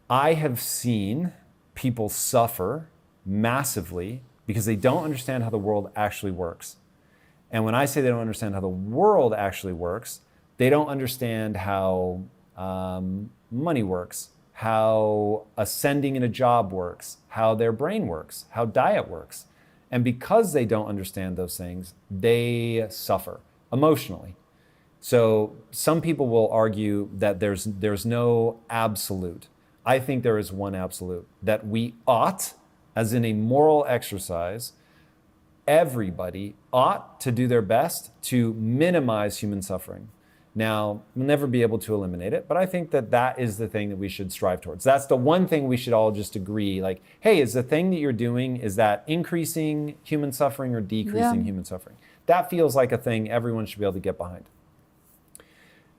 I have seen people suffer massively because they don't understand how the world actually works. And when I say they don't understand how the world actually works, they don't understand how money works, how ascending in a job works, how their brain works, how diet works. And because they don't understand those things, they suffer emotionally. So some people will argue that there's no absolute. I think there is one absolute, that we ought, as in a moral exercise, everybody ought to do their best to minimize human suffering. Now, we'll never be able to eliminate it, but I think that that is the thing that we should strive towards. That's the one thing we should all just agree, like, hey, is the thing that you're doing, is that increasing human suffering or decreasing human suffering? That feels like a thing everyone should be able to get behind.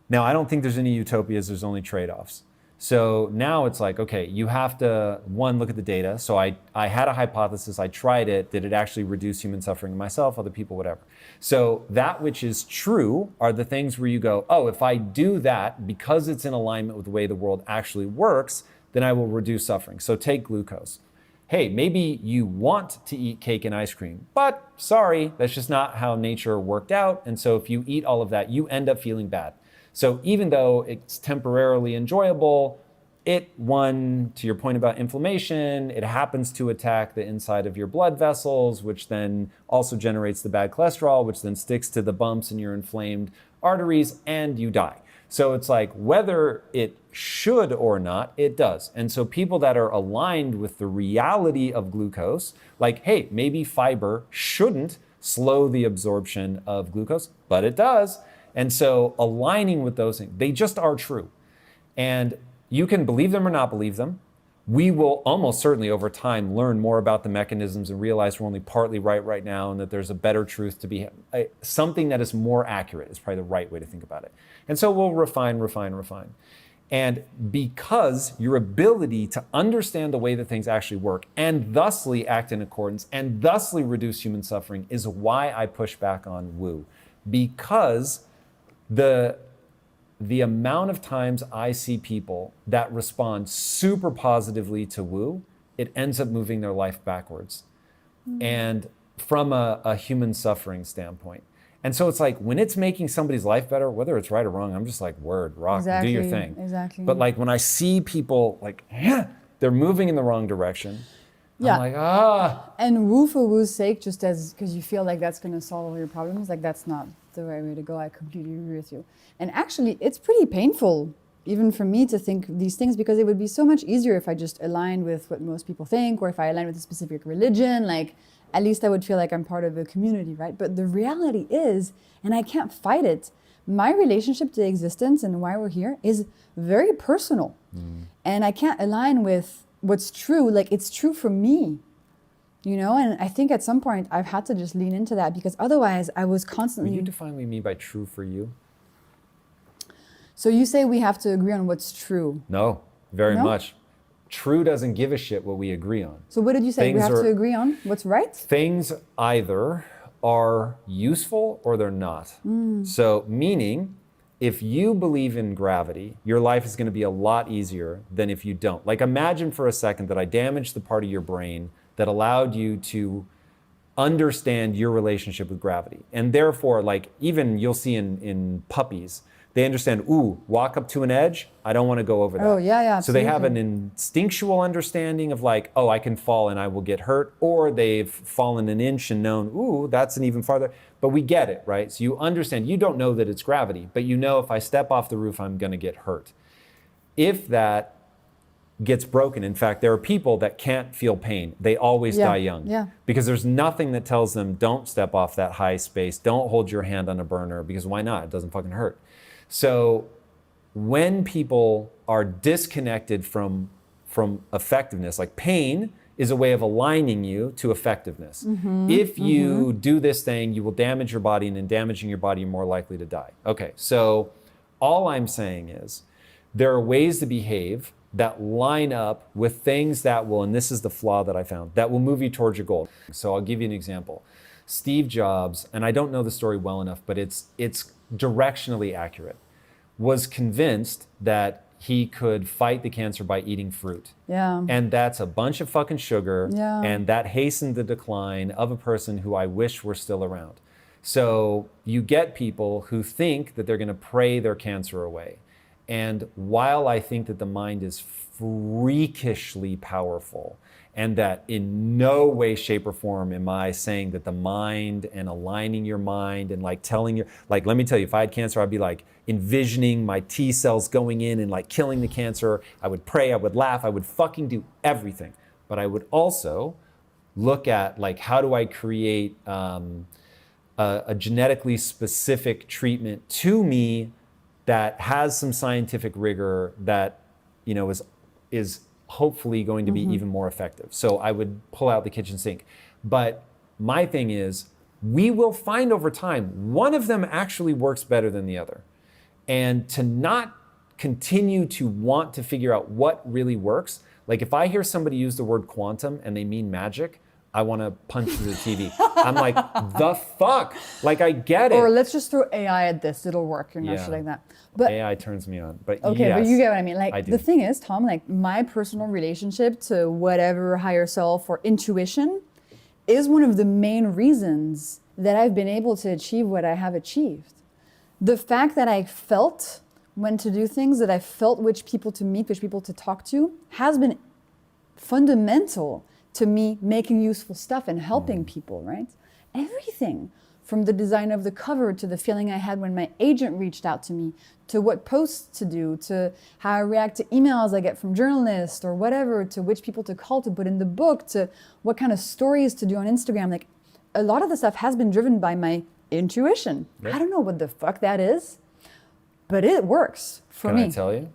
Now, I don't think there's any utopias, there's only trade-offs. So now it's like, okay, you have to, one, look at the data. So I had a hypothesis, I tried it. Did it actually reduce human suffering in myself, other people, whatever? So that which is true are the things where you go, oh, if I do that, because it's in alignment with the way the world actually works, then I will reduce suffering. So take glucose. Hey, maybe you want to eat cake and ice cream, but sorry, that's just not how nature worked out. And so if you eat all of that, you end up feeling bad. So even though it's temporarily enjoyable, to your point about inflammation, it happens to attack the inside of your blood vessels, which then also generates the bad cholesterol, which then sticks to the bumps in your inflamed arteries, and you die. So it's like, whether it should or not, it does. And so people that are aligned with the reality of glucose, like, hey, maybe fiber shouldn't slow the absorption of glucose, but it does. And so aligning with those things, they just are true. And you can believe them or not believe them. We will almost certainly over time learn more about the mechanisms and realize we're only partly right now, and that there's a better truth to be, something that is more accurate is probably the right way to think about it. And so we'll refine. And because your ability to understand the way that things actually work and thusly act in accordance and thusly reduce human suffering is why I push back on woo. Because the amount of times I see people that respond super positively to woo, it ends up moving their life backwards. And from a human suffering standpoint. And so it's like, when it's making somebody's life better, whether it's right or wrong, I'm just like, word, rock, do your thing. Exactly. But like when I see people like, they're moving in the wrong direction, I'm like, And woo for woo's sake, just as because you feel like that's going to solve all your problems, like that's not the right way to go. I completely agree with you. And actually, it's pretty painful, even for me, to think these things, because it would be so much easier if I just aligned with what most people think, or if I aligned with a specific religion. Like, at least I would feel like I'm part of a community, right? But the reality is, and I can't fight it, my relationship to existence and why we're here is very personal. And I can't align with what's true. Like, it's true for me. You know, and I think at some point I've had to just lean into that, because otherwise I was constantly... Will you define what you mean by true for you? So you say we have to agree on what's true. No, very much. True doesn't give a shit what we agree on. So what did you say? We have to agree on what's right? Things either are useful or they're not. So meaning, if you believe in gravity, your life is going to be a lot easier than if you don't. Like, imagine for a second that I damaged the part of your brain that allowed you to understand your relationship with gravity. And therefore, like, even you'll see in puppies, they understand, ooh, walk up to an edge, I don't want to go over that. Oh, yeah, So they have an instinctual understanding of like, oh, I can fall and I will get hurt. Or they've fallen an inch and known, ooh, that's an even farther. But we get it, right? So you understand, you don't know that it's gravity, but you know if I step off the roof, I'm going to get hurt. If that gets broken. In fact, there are people that can't feel pain. They always die young. Because there's nothing that tells them, don't step off that high space, don't hold your hand on a burner, because why not? It doesn't fucking hurt. So when people are disconnected from effectiveness, like pain is a way of aligning you to effectiveness. If you do this thing, you will damage your body, and in damaging your body, you're more likely to die. Okay, so all I'm saying is there are ways to behave that line up with things that will, and this is the flaw that I found, that will move you towards your goal. So I'll give you an example. Steve Jobs, and I don't know the story well enough, but it's directionally accurate, was convinced that he could fight the cancer by eating fruit. Yeah. And that's a bunch of fucking sugar. Yeah. And that hastened the decline of a person who I wish were still around. So you get people who think that they're going to pray their cancer away. And while I think that the mind is freakishly powerful, and that in no way, shape, or form am I saying that the mind and aligning your mind and like telling your, like, let me tell you, if I had cancer, I'd be like envisioning my T cells going in and like killing the cancer. I would pray, I would laugh, I would fucking do everything. But I would also look at like, how do I create a genetically specific treatment to me that has some scientific rigor that, you know, is hopefully going to be even more effective. So I would pull out the kitchen sink. But my thing is, we will find over time, one of them actually works better than the other. And to not continue to want to figure out what really works, like if I hear somebody use the word quantum and they mean magic, I want to punch through the TV. I'm like, the fuck? Like, I get it. Or let's just throw AI at this, it'll work. You're not Yeah. shit like that. But AI turns me on. But okay, yes, but you get what I mean. I Like do. the thing is, Tom, like my personal relationship to whatever higher self or intuition is one of the main reasons that I've been able to achieve what I have achieved. The fact that I felt when to do things, that I felt which people to meet, which people to talk to, has been fundamental to me making useful stuff and helping people, right? Everything from the design of the cover to the feeling I had when my agent reached out to me, to what posts to do, to how I react to emails I get from journalists or whatever, to which people to call to put in the book, to what kind of stories to do on Instagram. Like a lot of the stuff has been driven by my intuition. Yeah. I don't know what the fuck that is, but it works for Can me. I tell you?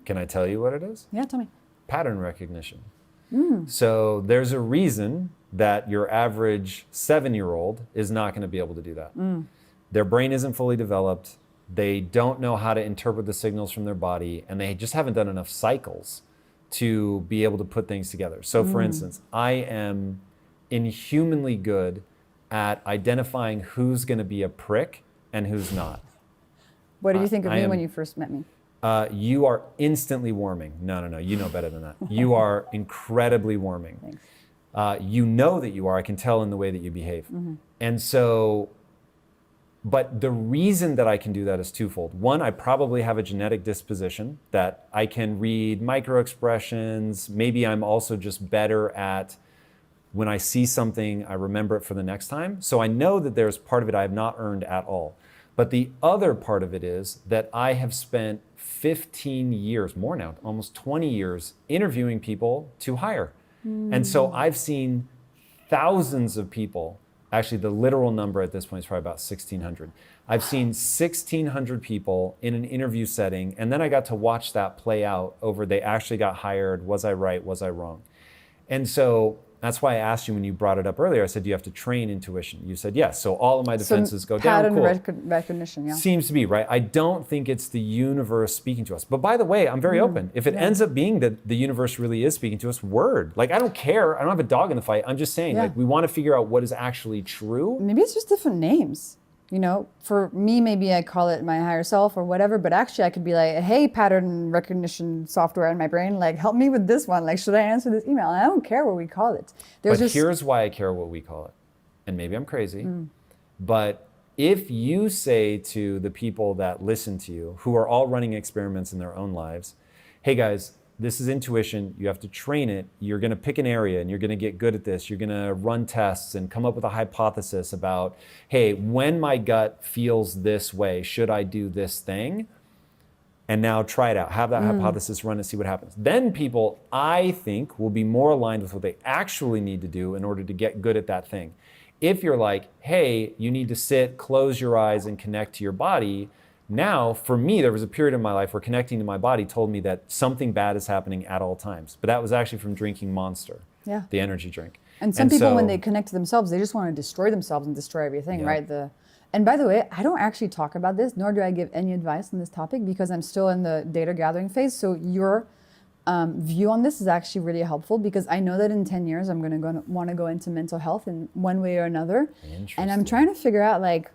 Can I tell you what it is? Yeah, tell me. Pattern recognition. So there's a reason that your average 7-year-old is not going to be able to do that. Their brain isn't fully developed. They don't know how to interpret the signals from their body, and they just haven't done enough cycles to be able to put things together. So for instance, I am inhumanly good at identifying who's going to be a prick and who's not. What did you think of I me am- when you first met me? You are instantly warming. No, you know better than that. You are incredibly warming. Thanks. You know that you are. I can tell in the way that you behave. And so, but the reason that I can do that is twofold. One, I probably have a genetic disposition that I can read micro expressions. Maybe I'm also just better at when I see something, I remember it for the next time. So I know that there's part of it I have not earned at all. But the other part of it is that I have spent 15 years, more now, almost 20 years, interviewing people to hire. And so I've seen thousands of people. Actually, the literal number at this point is probably about 1,600. I've seen 1,600 people in an interview setting, and then I got to watch that play out over they actually got hired. Was I right? Was I wrong? And so that's why I asked you when you brought it up earlier. I said, do you have to train intuition? You said yes. So all of my defenses go down. Pattern Cool. recognition, yeah. Seems to be, right? I don't think it's the universe speaking to us. But by the way, I'm very open. If it ends up being that the universe really is speaking to us, word. Like, I don't care. I don't have a dog in the fight. I'm just saying, Yeah. like, we want to figure out what is actually true. Maybe it's just different names. You know, for me, maybe I call it my higher self or whatever, but actually I could be like, hey, pattern recognition software in my brain, like, help me with this one. Like, should I answer this email? And I don't care what we call it. There's But just, here's why I care what we call it. And maybe I'm crazy. But if you say to the people that listen to you, who are all running experiments in their own lives, hey guys, this is intuition. You have to train it. You're going to pick an area and you're going to get good at this. You're going to run tests and come up with a hypothesis about, hey, when my gut feels this way, should I do this thing? And now try it out. Have that hypothesis run and see what happens. Then people, I think, will be more aligned with what they actually need to do in order to get good at that thing. If you're like, hey, you need to sit, close your eyes, and connect to your body. Now, for me, there was a period in my life where connecting to my body told me that something bad is happening at all times. But that was actually from drinking Monster, Yeah. the energy drink. and some people, when so- they connect to themselves, they just want to destroy themselves and destroy everything, Yeah. right? And by the way, I don't actually talk about this, nor do I give any advice on this topic because I'm still in the data gathering phase. So your view on this is actually really helpful because I know that in 10 years, I'm going to want to go into mental health in one way or another. And I'm Interesting. trying to figure out, like,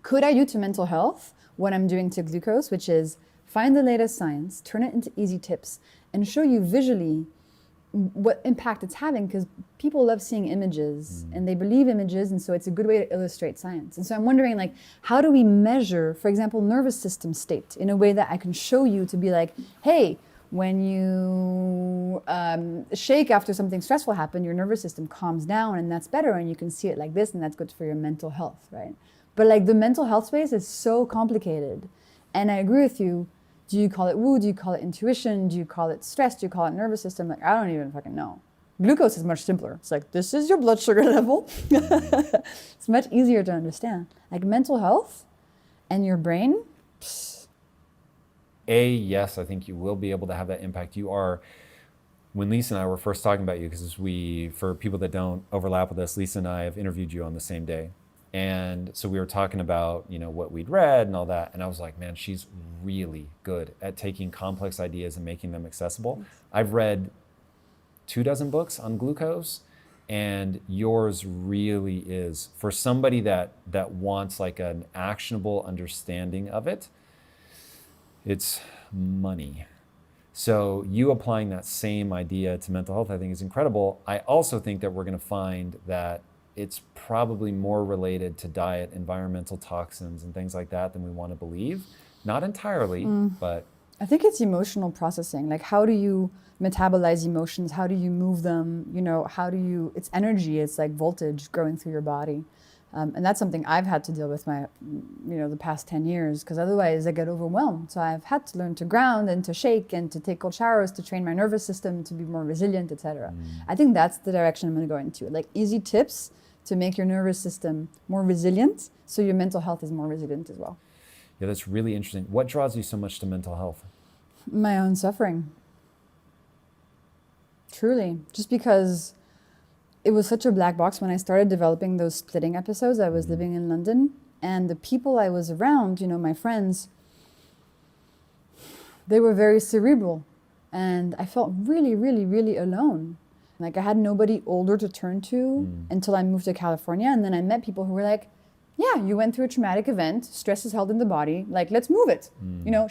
could I do to mental health what I'm doing to glucose, which is find the latest science, turn it into easy tips, and show you visually what impact it's having, because people love seeing images and they believe images, and so it's a good way to illustrate science. And so I'm wondering, like, how do we measure, for example, nervous system state in a way that I can show you to be like, hey, when you shake after something stressful happened, your nervous system calms down, and that's better, and you can see it like this, and that's good for your mental health, right? But like the mental health space is so complicated, and I agree with you. Do you call it woo? Do you call it intuition? Do you call it stress? Do you call it nervous system? Like, I don't even fucking know. Glucose is much simpler. It's like, this is your blood sugar level. It's much easier to understand. Like mental health and your brain. Yes, I think you will be able to have that impact. You are, when Lisa and I were first talking about you, because for people that don't overlap with us, Lisa and I have interviewed you on the same day. And so we were talking about, what we'd read and all that. And I was like, man, she's really good at taking complex ideas and making them accessible. I've read 24 books on glucose, and yours really is, for somebody that wants like an actionable understanding of it, it's money. So you applying that same idea to mental health, I think, is incredible. I also think that we're going to find that it's probably more related to diet, environmental toxins, and things like that than we want to believe. Not entirely, but... I think it's emotional processing. Like, how do you metabolize emotions? How do you move them? It's energy, it's like voltage going through your body. And that's something I've had to deal with the past 10 years, because otherwise I get overwhelmed. So I've had to learn to ground and to shake and to take cold showers to train my nervous system to be more resilient, etc. I think that's the direction I'm going to go into. Like easy tips to make your nervous system more resilient, so your mental health is more resilient as well. Yeah, that's really interesting. What draws you so much to mental health? My own suffering. Truly. Just because it was such a black box when I started developing those splitting episodes. I was living in London, and the people I was around, my friends, they were very cerebral, and I felt really, really, really alone. Like I had nobody older to turn to until I moved to California, and then I met people who were like, yeah, you went through a traumatic event, stress is held in the body, like let's move it.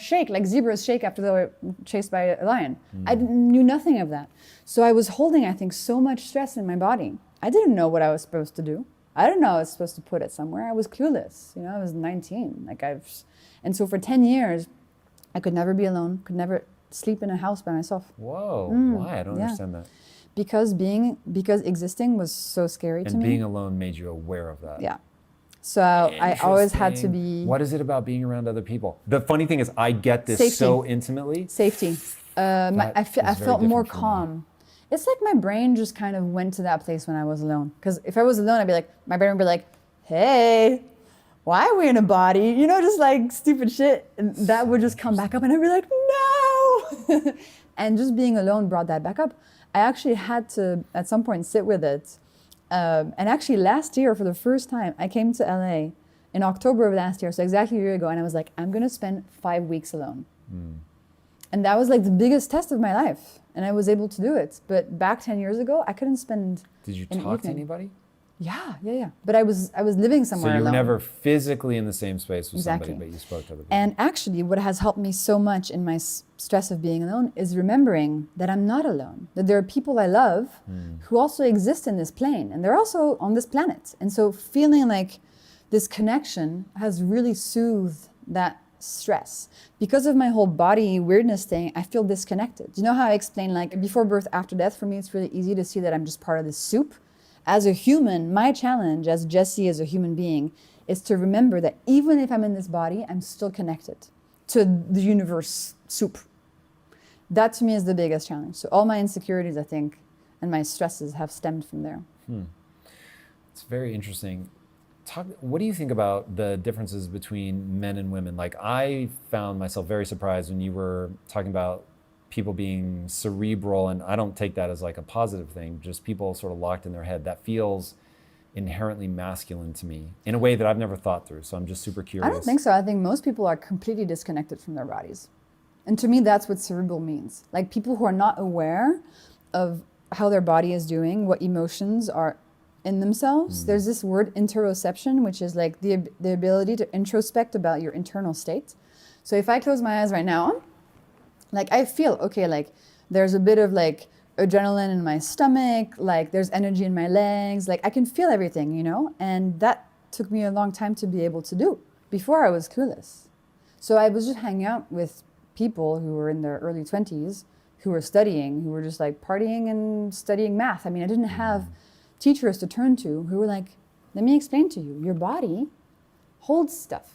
Shake, like zebras shake after they were chased by a lion. I knew nothing of that. So I was holding, I think, so much stress in my body. I didn't know what I was supposed to do. I didn't know I was supposed to put it somewhere. I was clueless. I was 19. And so for 10 years, I could never be alone, could never sleep in a house by myself. Whoa, why? I don't understand that. Because existing was so scary to me. And being alone made you aware of that. Yeah. So I always had to be... What is it about being around other people? The funny thing is I get this Safety. so intimately. Safety. I felt more calm. It's like my brain just kind of went to that place when I was alone. Because if I was alone, my brain would be like, hey, why are we in a body? Just like stupid shit. And that would just come back up and I'd be like, no! And just being alone brought that back up. I actually had to, at some point, sit with it. And actually last year, for the first time, I came to LA in October of last year, so exactly a year ago, and I was like, I'm gonna spend 5 weeks alone. And that was like the biggest test of my life, and I was able to do it. But back 10 years ago, I couldn't spend Did you an talk to evening. anybody? Yeah. But I was living somewhere So you were alone. never physically in the same space with Exactly. somebody, but you spoke to other people. And actually, what has helped me so much in my stress of being alone is remembering that I'm not alone, that there are people I love who also exist in this plane, and they're also on this planet. And so feeling like this connection has really soothed that stress. Because of my whole body weirdness thing, I feel disconnected. You know how I explain, like, before birth, after death, for me, it's really easy to see that I'm just part of this soup. As a human, my challenge as Jessie, as a human being, is to remember that even if I'm in this body, I'm still connected to the universe soup. That to me is the biggest challenge. So all my insecurities, I think, and my stresses have stemmed from there. It's very interesting. What do you think about the differences between men and women? Like, I found myself very surprised when you were talking about people being cerebral, and I don't take that as like a positive thing, just people sort of locked in their head. That feels inherently masculine to me in a way that I've never thought through. So I'm just super curious. I don't think so. I think most people are completely disconnected from their bodies. And to me, that's what cerebral means. Like people who are not aware of how their body is doing, what emotions are in themselves. There's this word interoception, which is like the ability to introspect about your internal state. So if I close my eyes right now, like I feel, okay, like there's a bit of like adrenaline in my stomach, like there's energy in my legs, like I can feel everything, you know? And that took me a long time to be able to do. Before I was clueless. So I was just hanging out with people who were in their early 20s, who were studying, who were just like partying and studying math. I mean, I didn't have teachers to turn to who were like, let me explain to you, your body holds stuff.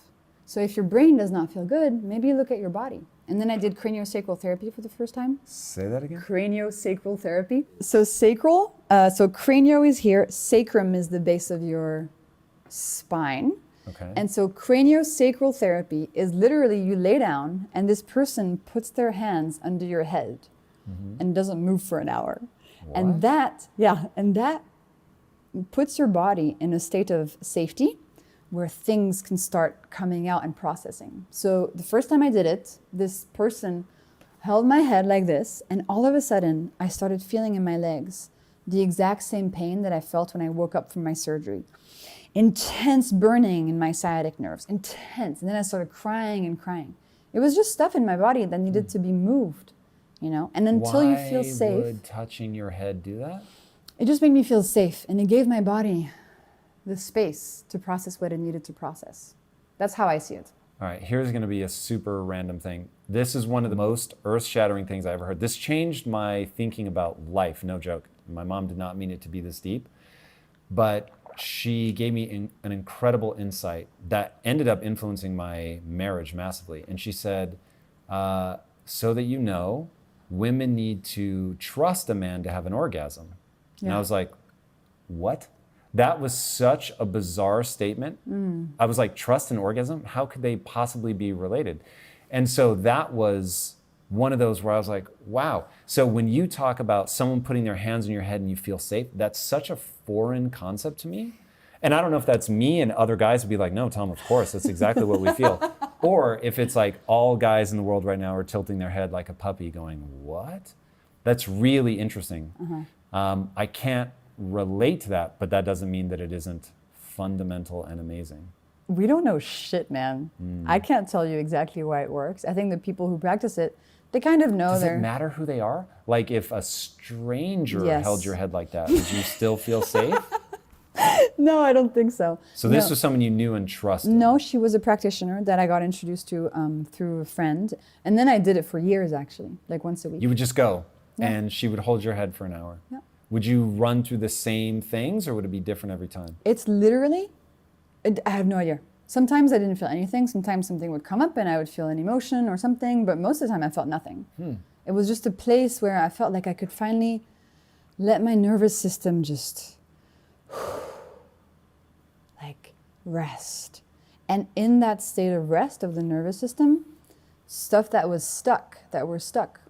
So if your brain does not feel good, maybe look at your body. And then I did craniosacral therapy for the first time. Say that again. Craniosacral therapy. So sacral, so cranio is here, sacrum is the base of your spine. Okay. And so craniosacral therapy is literally you lay down and this person puts their hands under your head and doesn't move for an hour. And What? that puts your body in a state of safety where things can start coming out and processing. So the first time I did it, this person held my head like this, and all of a sudden I started feeling in my legs the exact same pain that I felt when I woke up from my surgery. Intense burning in my sciatic nerves, intense. And then I started crying and crying. It was just stuff in my body that needed to be moved, you know? And until you feel safe, Why would touching your head do that? it just made me feel safe, and it gave my body the space to process what it needed to process. That's how I see it. All right, here's going to be a super random thing. This is one of the most earth-shattering things I ever heard. This changed my thinking about life, no joke. My mom did not mean it to be this deep, but she gave me an incredible insight that ended up influencing my marriage massively. And she said, so that you know, women need to trust a man to have an orgasm. And I was like, what? That was such a bizarre statement. I was like, trust and orgasm? How could they possibly be related? And so that was one of those where I was like, wow. So when you talk about someone putting their hands on your head and you feel safe, that's such a foreign concept to me. And I don't know if that's me and other guys would be like, no, Tom, of course, that's exactly what we feel. Or if it's like all guys in the world right now are tilting their head like a puppy going, what? That's really interesting. I can't relate to that, but that doesn't mean that it isn't fundamental and amazing. We don't know shit, man. I can't tell you exactly why it works. I think the people who practice it, they kind of know Does they're... it matter who they are? Like if a stranger Yes. held your head like that, would you still feel safe? No, I don't think so. So this No. was someone you knew and trusted. No, she was a practitioner that I got introduced to through a friend. And then I did it for years, actually, like once a week. You would just go and she would hold your head for an hour. Yeah. Would you run through the same things or would it be different every time? It's literally, I have no idea. Sometimes I didn't feel anything. Sometimes something would come up and I would feel an emotion or something. But most of the time I felt nothing. It was just a place where I felt like I could finally let my nervous system just like rest. And in that state of rest of the nervous system, stuff that was stuck,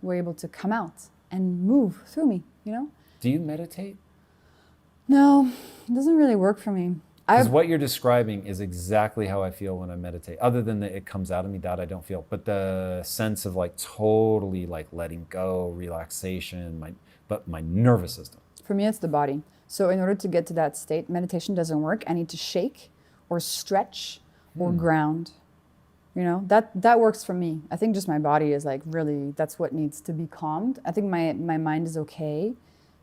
were able to come out and move through me, you know? Do you meditate? No, it doesn't really work for me. Because what you're describing is exactly how I feel when I meditate. Other than that it comes out of me, that I don't feel. But the sense of like totally like letting go, relaxation, my nervous system. For me, it's the body. So in order to get to that state, meditation doesn't work. I need to shake or stretch or ground. You know, that works for me. I think just my body is like really, that's what needs to be calmed. I think my mind is okay.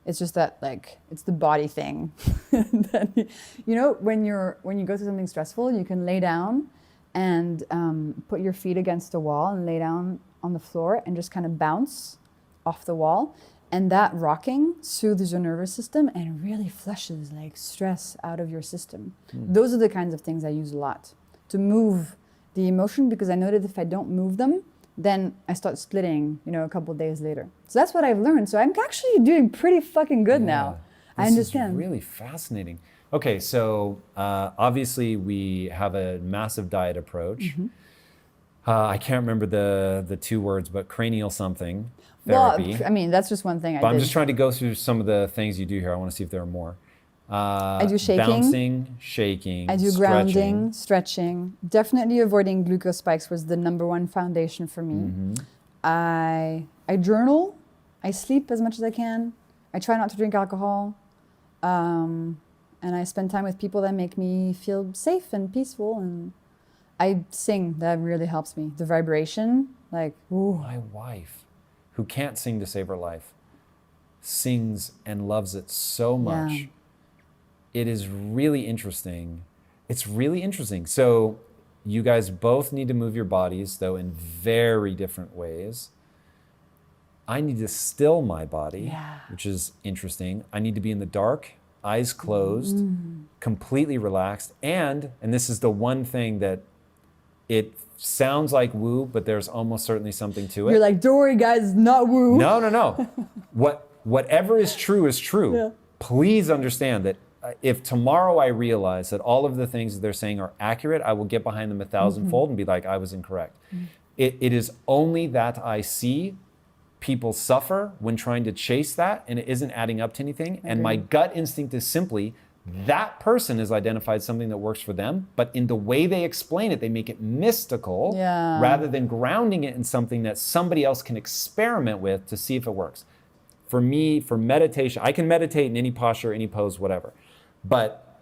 It's just that like, it's the body thing. That, you know, when you go through something stressful, you can lay down and put your feet against the wall and lay down on the floor and just kind of bounce off the wall. And that rocking soothes your nervous system and really flushes like stress out of your system. Those are the kinds of things I use a lot to move the emotion, because I know that if I don't move them, then I start splitting, you know, a couple of days later. So that's what I've learned. So I'm actually doing pretty fucking good now. I understand. This is really fascinating. Okay, so obviously we have a massive diet approach. I can't remember the two words, but cranial something therapy. Well, I mean, that's just one thing I But did. I'm just trying to go through some of the things you do here. I want to see if there are more. I do shaking. Bouncing, shaking, I do stretching. grounding, stretching. Definitely avoiding glucose spikes was the number one foundation for me. I journal. I sleep as much as I can. I try not to drink alcohol. And I spend time with people that make me feel safe and peaceful. And I sing. That really helps me. The vibration, like, ooh. My wife, who can't sing to save her life, sings and loves it so much. Yeah. It is really interesting. It's really interesting. So you guys both need to move your bodies, though, in very different ways. I need to still my body, Yeah. which is interesting. I need to be in the dark, eyes closed, completely relaxed. And this is the one thing that it sounds like woo, but there's almost certainly something to it. You're like, don't worry, guys, it's not woo. No. Whatever is true is true. Yeah. Please understand that if tomorrow I realize that all of the things that they're saying are accurate, I will get behind them 1,000-fold and be like, I was incorrect. It is only that I see people suffer when trying to chase that and it isn't adding up to anything. And my gut instinct is simply that person has identified something that works for them, but in the way they explain it, they make it mystical Yeah. rather than grounding it in something that somebody else can experiment with to see if it works. For me, for meditation, I can meditate in any posture, any pose, whatever. But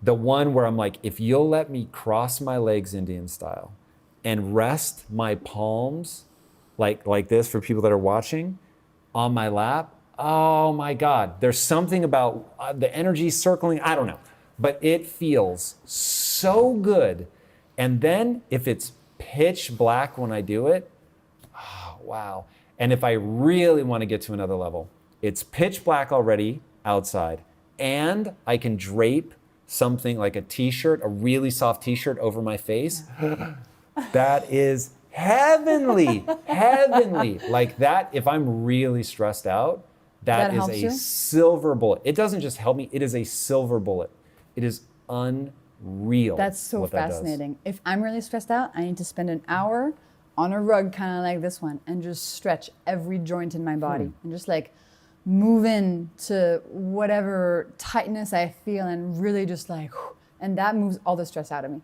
the one where I'm like, if you'll let me cross my legs Indian style and rest my palms like this for people that are watching on my lap, oh my God, there's something about the energy circling, I don't know, but it feels so good. And then if it's pitch black when I do it, oh, wow. And if I really want to get to another level, it's pitch black already outside, and I can drape something like a t-shirt, a really soft t-shirt over my face. That is heavenly, heavenly. Like that, if I'm really stressed out, that is helps a you? silver bullet. It doesn't just help me, it is a silver bullet. It is unreal. That's so what that does. fascinating. If I'm really stressed out, I need to spend an hour on a rug kind of like this one and just stretch every joint in my body and just like move in to whatever tightness I feel and really just like, and that moves all the stress out of me.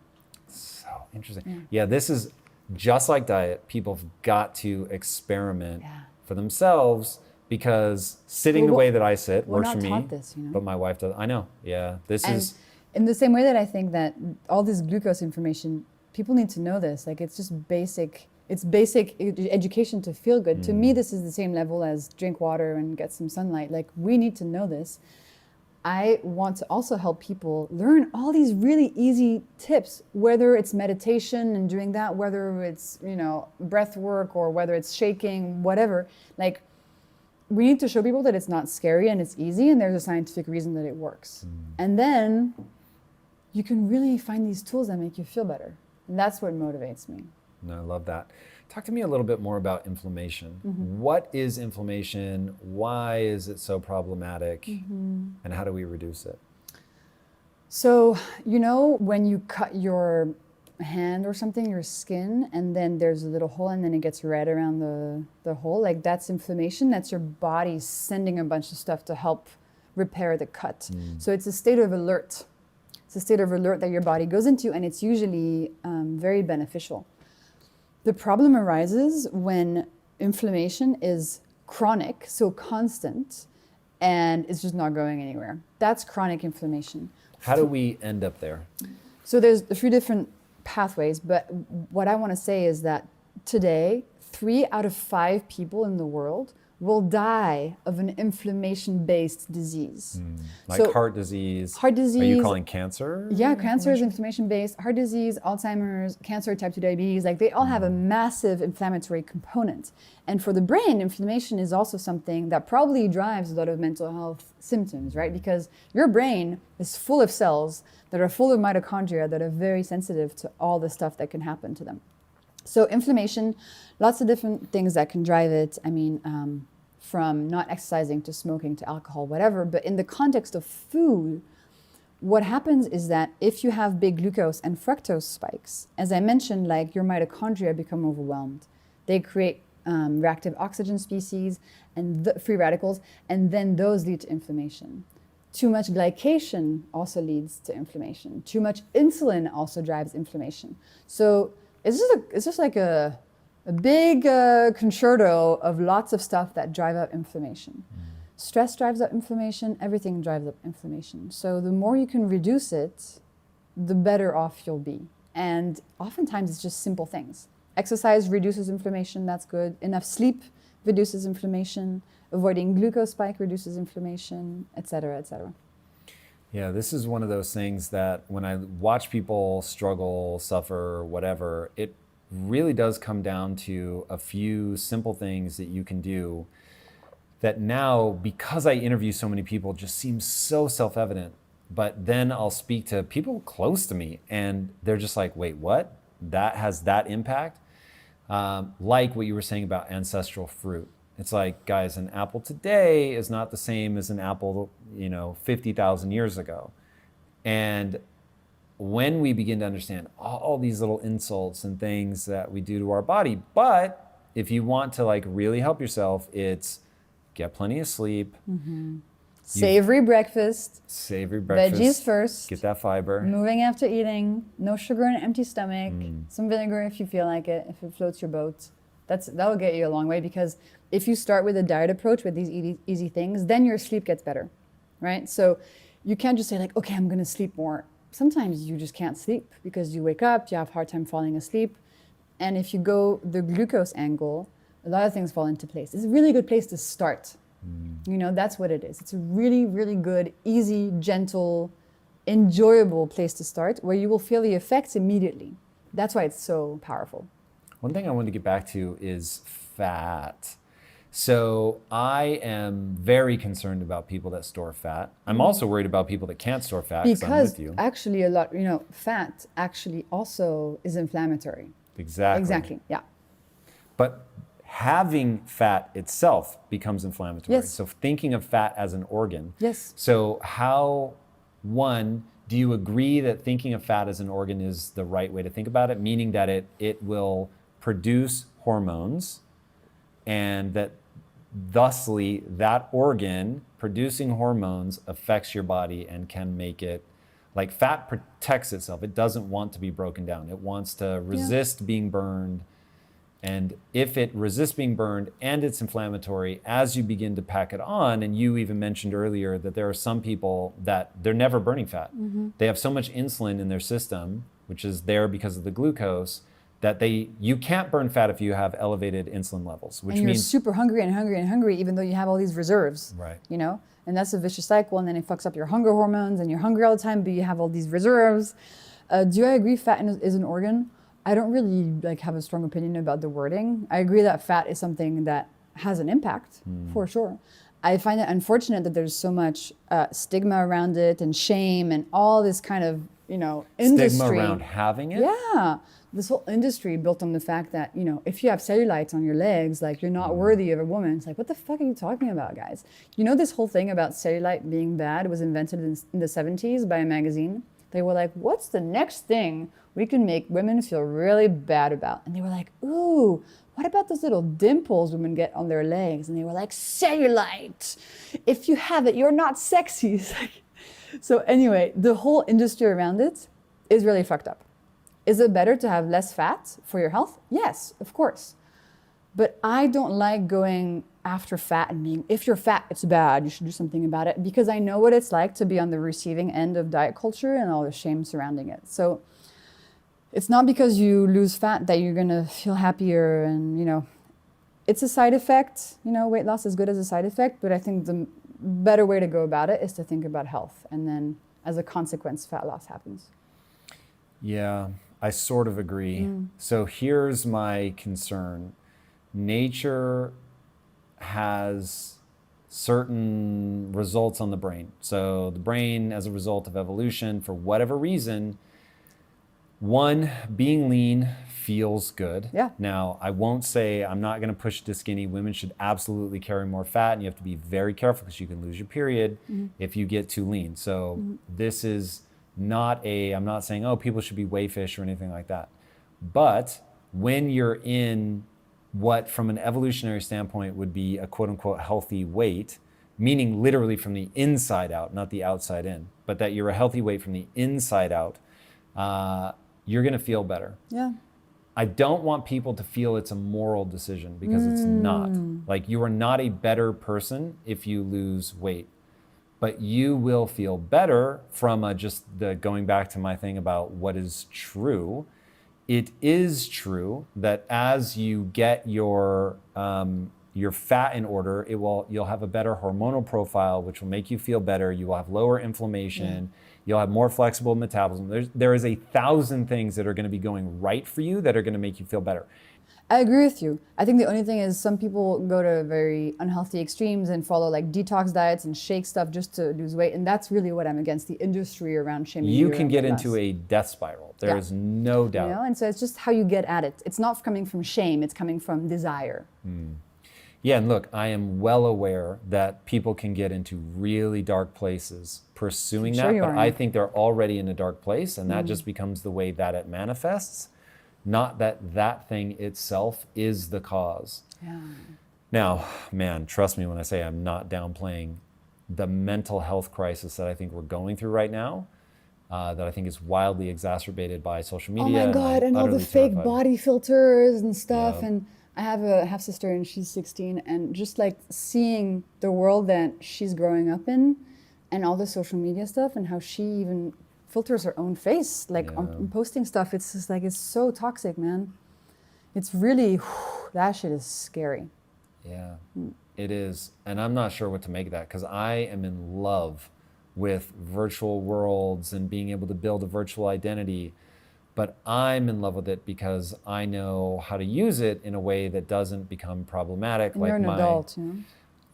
So interesting. Yeah, this is just like diet. People have got to experiment for themselves because sitting Well, the way that I sit we're works not for me. taught this, you know? But my wife does. I know. Yeah, this And is. in the same way that I think that all this glucose information, people need to know this. Like it's just basic. It's basic education to feel good. To me, this is the same level as drink water and get some sunlight. Like we need to know this. I want to also help people learn all these really easy tips, whether it's meditation and doing that, whether it's, breath work or whether it's shaking, whatever. Like we need to show people that it's not scary and it's easy and there's a scientific reason that it works. And then you can really find these tools that make you feel better. And that's what motivates me. No, I love that. Talk to me a little bit more about inflammation. What is inflammation? Why is it so problematic? And how do we reduce it? So, when you cut your hand or something, your skin, and then there's a little hole and then it gets red around the hole, like that's inflammation. That's your body sending a bunch of stuff to help repair the cut. So it's a state of alert. It's a state of alert that your body goes into, and it's usually very beneficial. The problem arises when inflammation is chronic, so constant, and it's just not going anywhere. That's chronic inflammation. How do we end up there? So there's a few different pathways, but what I want to say is that today, 3 out of 5 people in the world will die of an inflammation-based disease. Like So, heart disease. heart disease. Are you calling cancer? Yeah, cancer is inflammation-based. Heart disease, Alzheimer's, cancer, type 2 diabetes, like they all have a massive inflammatory component. And for the brain, inflammation is also something that probably drives a lot of mental health symptoms, right? Because your brain is full of cells that are full of mitochondria that are very sensitive to all the stuff that can happen to them. So inflammation, lots of different things that can drive it. I mean, from not exercising to smoking to alcohol, whatever. But in the context of food, what happens is that if you have big glucose and fructose spikes, as I mentioned, like your mitochondria become overwhelmed. They create reactive oxygen species and free radicals, and then those lead to inflammation. Too much glycation also leads to inflammation. Too much insulin also drives inflammation. So it's just like a big concerto of lots of stuff that drive up inflammation. Stress drives up inflammation, everything drives up inflammation. So the more you can reduce it, the better off you'll be. And oftentimes it's just simple things. Exercise reduces inflammation, that's good. Enough sleep reduces inflammation. Avoiding glucose spike reduces inflammation, et cetera, et cetera. Yeah, this is one of those things that when I watch people struggle, suffer, whatever, it really does come down to a few simple things that you can do that now, because I interview so many people, just seems so self-evident. But then I'll speak to people close to me and they're just like, wait, what? That has that impact? Like what you were saying about ancestral fruit. It's like, guys, an apple today is not the same as an apple, 50,000 years ago. And when we begin to understand all these little insults and things that we do to our body, but if you want to like really help yourself, it's get plenty of sleep, Savory breakfast, savory breakfast, veggies first, get that fiber. moving after eating, no sugar in an empty stomach, some vinegar if you feel like it, if it floats your boat. That'll get you a long way, because if you start with a diet approach with these easy things, then your sleep gets better, right? So you can't just say like, okay, I'm gonna sleep more. Sometimes you just can't sleep because you wake up, you have a hard time falling asleep. And if you go the glucose angle, a lot of things fall into place. It's a really good place to start. That's what it is. It's a really, really good, easy, gentle, enjoyable place to start where you will feel the effects immediately. That's why it's so powerful. One thing I wanted to get back to is fat. So I am very concerned about people that store fat. I'm also worried about people that can't store fat, because I'm with you. Actually a lot, fat actually also is inflammatory. Exactly. Yeah. But having fat itself becomes inflammatory. Yes. So thinking of fat as an organ. Yes. So do you agree that thinking of fat as an organ is the right way to think about it? Meaning that it will produce hormones, and that thusly that organ producing hormones affects your body and can make it, like fat protects itself. It doesn't want to be broken down. It wants to resist being burned. And if it resists being burned and it's inflammatory, as you begin to pack it on, and you even mentioned earlier that there are some people that they're never burning fat. They have so much insulin in their system, which is there because of the glucose, that you can't burn fat if you have elevated insulin levels, which and you're means super hungry and hungry and hungry, even though you have all these reserves. Right. And that's a vicious cycle, and then it fucks up your hunger hormones, and you're hungry all the time, but you have all these reserves. Do I agree fat is an organ? I don't really have a strong opinion about the wording. I agree that fat is something that has an impact, for sure. I find it unfortunate that there's so much stigma around it and shame and all this kind of, industry. stigma around having it. Yeah. This whole industry built on the fact that, if you have cellulite on your legs, you're not worthy of a woman. It's like, what the fuck are you talking about, guys? This whole thing about cellulite being bad was invented in the 70s by a magazine. They were like, what's the next thing we can make women feel really bad about? And they were like, ooh, what about those little dimples women get on their legs? And they were like, cellulite. If you have it, you're not sexy. So anyway, the whole industry around it is really fucked up. Is it better to have less fat for your health? Yes, of course. But I don't like going after fat and being, if you're fat, it's bad, you should do something about it, because I know what it's like to be on the receiving end of diet culture and all the shame surrounding it. So it's not because you lose fat that you're gonna feel happier, and it's a side effect. Weight loss is good as a side effect, but I think the better way to go about it is to think about health, and then as a consequence, fat loss happens. Yeah, I sort of agree. So here's my concern. Nature has certain results on the brain. So the brain, as a result of evolution, for whatever reason, one, being lean feels good. Yeah. Now, I won't say, I'm not going to push it to skinny. Women should absolutely carry more fat, and you have to be very careful because you can lose your period if you get too lean. So this is not I'm not saying, oh, people should be wayfish or anything like that. But when you're in what from an evolutionary standpoint would be a quote unquote healthy weight, meaning literally from the inside out, not the outside in, but that you're a healthy weight from the inside out, you're going to feel better. Yeah. I don't want people to feel it's a moral decision, because it's not. You are not a better person if you lose weight. but you will feel better from just the going back to my thing about what is true. It is true that as you get your fat in order, you'll have a better hormonal profile, which will make you feel better. You will have lower inflammation. You'll have more flexible metabolism. There is 1,000 things that are going to be going right for you that are going to make you feel better. I agree with you. I think the only thing is some people go to very unhealthy extremes and follow like detox diets and shake stuff just to lose weight. And that's really what I'm against, the industry around shaming. You can get into a death spiral. There is no doubt. You know? And so it's just how you get at it. It's not coming from shame. It's coming from desire. Yeah, and look, I am well aware that people can get into really dark places pursuing that, but I think they're already in a dark place, and that just becomes the way that it manifests, not that that thing itself is the cause. Yeah. Now, man, trust me when I say I'm not downplaying the mental health crisis that I think we're going through right now, that I think is wildly exacerbated by social media. Oh my God, and all the fake body filters and stuff. And I have a half sister and she's 16, and just like seeing the world that she's growing up in and all the social media stuff and how she even filters her own face, like on posting stuff. It's just like, it's so toxic, man. It's really, that shit is scary. Yeah, it is. And I'm not sure what to make of that because I am in love with virtual worlds and being able to build a virtual identity. But I'm in love with it because I know how to use it in a way that doesn't become problematic. And you're an adult, you know?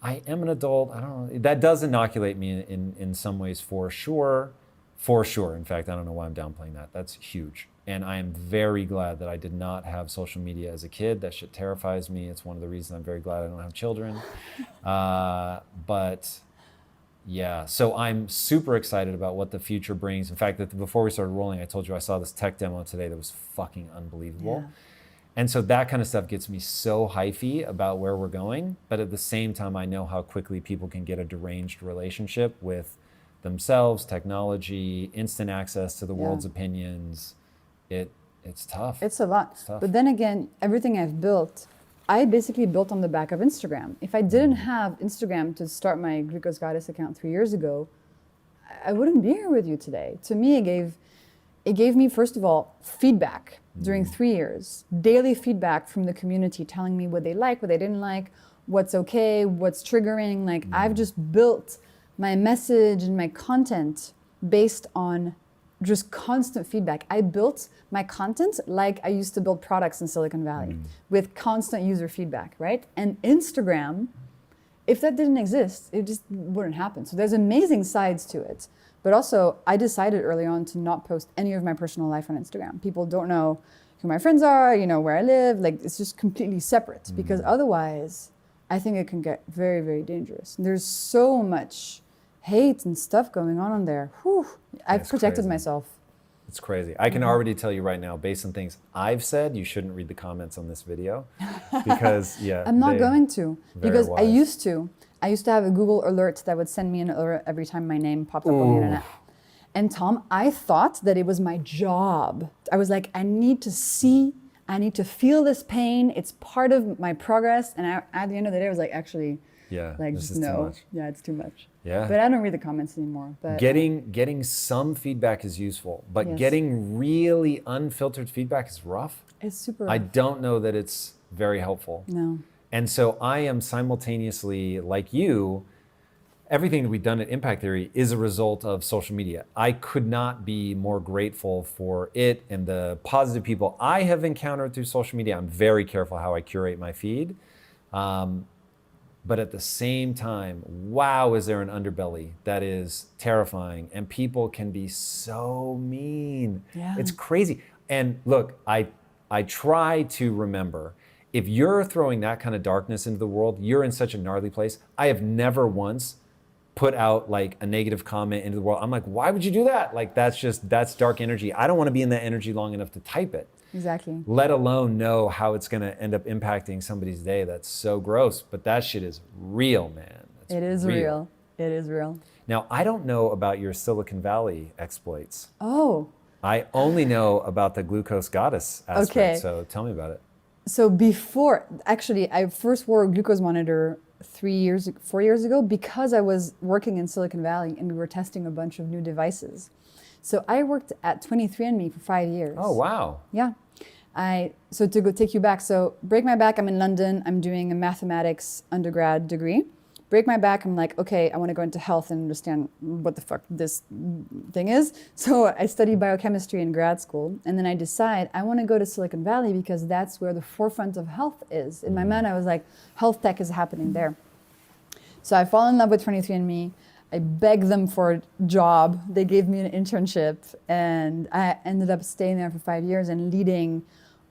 I am an adult. I don't know. That does inoculate me in some ways for sure. For sure. In fact, I don't know why I'm downplaying that. That's huge. And I am very glad that I did not have social media as a kid. That shit terrifies me. It's one of the reasons I'm very glad I don't have children. But yeah, so I'm super excited about what the future brings. In fact, before we started rolling, I told you I saw this tech demo today that was fucking unbelievable. Yeah. And so that kind of stuff gets me so hypey about where we're going. But at the same time, I know how quickly people can get a deranged relationship with themselves, technology, instant access to the world's opinions. It's tough. It's a lot. It's tough. But then again, everything I've built, I basically built on the back of Instagram. If I didn't have Instagram to start my Glucose Goddess account 3 years ago, I wouldn't be here with you today. To me, it gave me, first of all, feedback during 3 years, daily feedback from the community telling me what they like, what they didn't like, what's okay, what's triggering. Like I've just built my message and my content based on just constant feedback. I built my content like I used to build products in Silicon Valley with constant user feedback, right? And Instagram, if that didn't exist, it just wouldn't happen. So there's amazing sides to it. But also, I decided early on to not post any of my personal life on Instagram. People don't know who my friends are, you know, where I live. Like, it's just completely separate because otherwise, I think it can get very, very dangerous. And there's so much hate and stuff going on there. Whew. I've protected myself. It's crazy. I can already tell you right now, based on things I've said, you shouldn't read the comments on this video because, I'm not going to because wise. I used to have a Google alert that would send me an alert every time my name popped up on the internet. And Tom, I thought that it was my job. I was like, I need to see, I need to feel this pain. It's part of my progress. And at the end of the day, I was like, actually, like, this just is too no. much. Yeah, it's too much. Yeah. But I don't read the comments anymore. But getting some feedback is useful, but getting really unfiltered feedback is rough. It's super rough. I don't know that it's very helpful. No. And so I am simultaneously, like you, everything that we've done at Impact Theory is a result of social media. I could not be more grateful for it and the positive people I have encountered through social media. I'm very careful how I curate my feed. But at the same time, wow, is there an underbelly that is terrifying, and people can be so mean. Yeah. It's crazy. And look, I try to remember, if you're throwing that kind of darkness into the world, you're in such a gnarly place. I have never once put out like a negative comment into the world. I'm like, why would you do that? Like, that's dark energy. I don't want to be in that energy long enough to type it. Exactly. Let alone know how it's going to end up impacting somebody's day. That's so gross. But that shit is real, man. It is real. It is real. Now, I don't know about your Silicon Valley exploits. Oh. I only know about the Glucose Goddess aspect. Okay. So tell me about it. So before, actually, I first wore a glucose monitor 4 years ago, because I was working in Silicon Valley and we were testing a bunch of new devices. So I worked at 23andMe for 5 years. Oh, wow. Yeah. So to go take you back, so break my back, I'm in London, I'm doing a mathematics undergrad degree. Break my back, I'm like, okay, I want to go into health and understand what the fuck this thing is. So I study biochemistry in grad school, and then I decide I want to go to Silicon Valley because that's where the forefront of health is. In my mind, I was like, health tech is happening there. So I fall in love with 23andMe. I begged them for a job. They gave me an internship, and I ended up staying there for 5 years and leading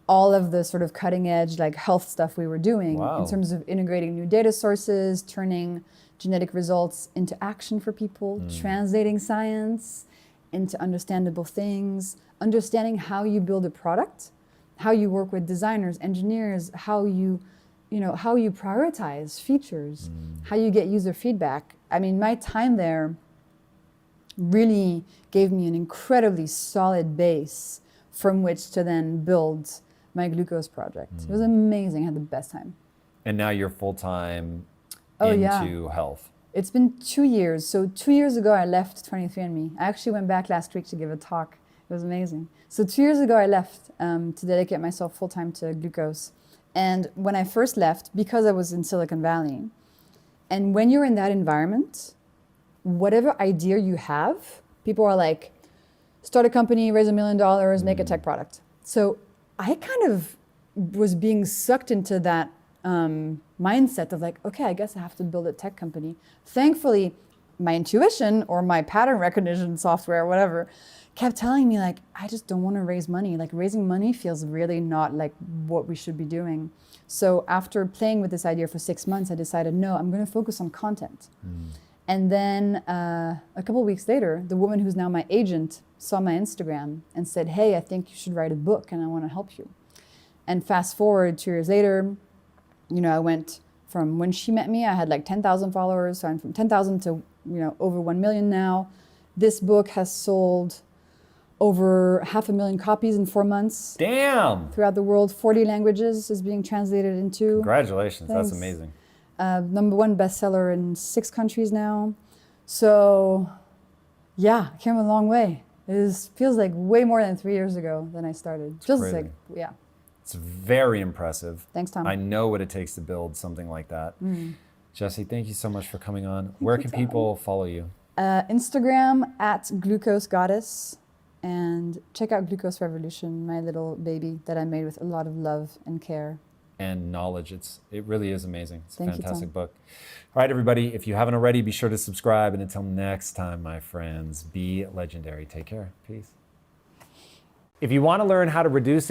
all of the sort of cutting edge like health stuff we were doing Wow. in terms of integrating new data sources, turning genetic results into action for people, translating science into understandable things, understanding how you build a product, how you work with designers, engineers, how you prioritize features, how you get user feedback. I mean, my time there really gave me an incredibly solid base from which to then build my glucose project. It was amazing. I had the best time. And now you're full-time Oh, into yeah. health. It's been 2 years. So 2 years ago, I left 23andMe. I actually went back last week to give a talk. It was amazing. So 2 years ago, I left to dedicate myself full-time to glucose. And when I first left, because I was in Silicon Valley, and when you're in that environment, whatever idea you have, people are like, start a company, raise $1 million, make a tech product. So I kind of was being sucked into that mindset of like, okay, I guess I have to build a tech company. Thankfully, my intuition or my pattern recognition software, whatever, kept telling me like, I just don't want to raise money. Like raising money feels really not like what we should be doing. So after playing with this idea for 6 months, I decided, no, I'm going to focus on content. And then a couple of weeks later, the woman who's now my agent saw my Instagram and said, hey, I think you should write a book and I want to help you. And fast forward 2 years later, I went from when she met me, I had like 10,000 followers. So I'm from 10,000 to, over 1 million now. This book has sold over 500,000 copies in 4 months. Damn! Throughout the world, 40 languages is being translated into. Congratulations, Thanks. that's amazing. #1 bestseller in 6 countries now. So yeah, I came a long way. Feels like way more than 3 years ago than I started. Feels crazy. like, yeah. It's very impressive. Thanks, Tom. I know what it takes to build something like that. Jessie, thank you so much for coming on. Where you, can Tom. people follow you? Instagram @glucosegoddess, and check out Glucose Revolution, my little baby that I made with a lot of love and care. And knowledge. It really is amazing. It's a Thank you, fantastic Tom. book. All right, everybody, if you haven't already, be sure to subscribe. And until next time, my friends, be legendary. Take care. Peace. If you want to learn how to reduce